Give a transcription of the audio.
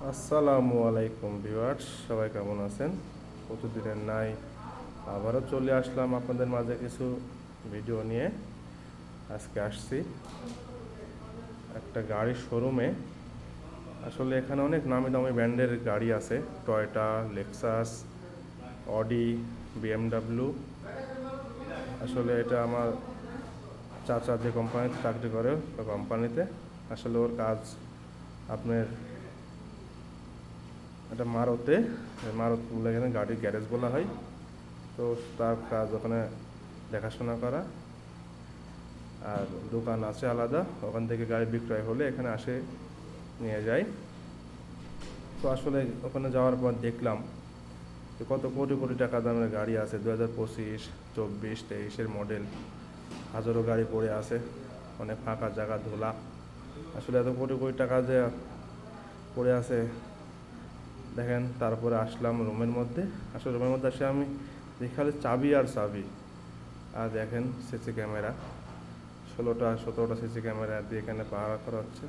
আসসালামু আলাইকুম ভিউয়ার্স, সবাই কেমন আছেন? প্রতিদিনের নাই আবারও চলে আসলাম আপনাদের মাঝে কিছু ভিডিও নিয়ে। আজকে আসছি একটা গাড়ির শোরুমে। আসলে এখানে অনেক নামি দামি ব্র্যান্ডের গাড়ি আছে, টয়োটা, লেক্সাস, অডি, বিএমডাব্লিউ। আসলে এটা আমার চাচা যে কোম্পানিতে চাকরি করে, ওই কোম্পানিতে আসলে ওর কাজ আপনার এটা মারুতে, মারুত বলে এখানে গাড়ির গ্যারেজ বলা হয়। তো তার কাজ ওখানে দেখাশোনা করা, আর দোকান আছে আলাদা, ওখান থেকে গাড়ি বিক্রয় হলে এখানে আসে নিয়ে যায়। তো আসলে ওখানে যাওয়ার পর দেখলাম যে কত কোটি কোটি টাকা দামের গাড়ি আছে, 2025, 24, 23-এর মডেল। হাজারো গাড়ি পড়ে আছে, অনেক ফাঁকা জায়গা, ধোলা। আসলে এত কোটি কোটি টাকা যে পড়ে আছে দেখেন। তারপরে আসলাম রুমের মধ্যে। আসলে রুমের মধ্যে আসে আমি দেখি খালি চাবি আর চাবি। আর দেখেন সিসি ক্যামেরা, 16টা 17টা সিসি ক্যামেরা দিয়ে এখানে পাহারা করা হচ্ছে।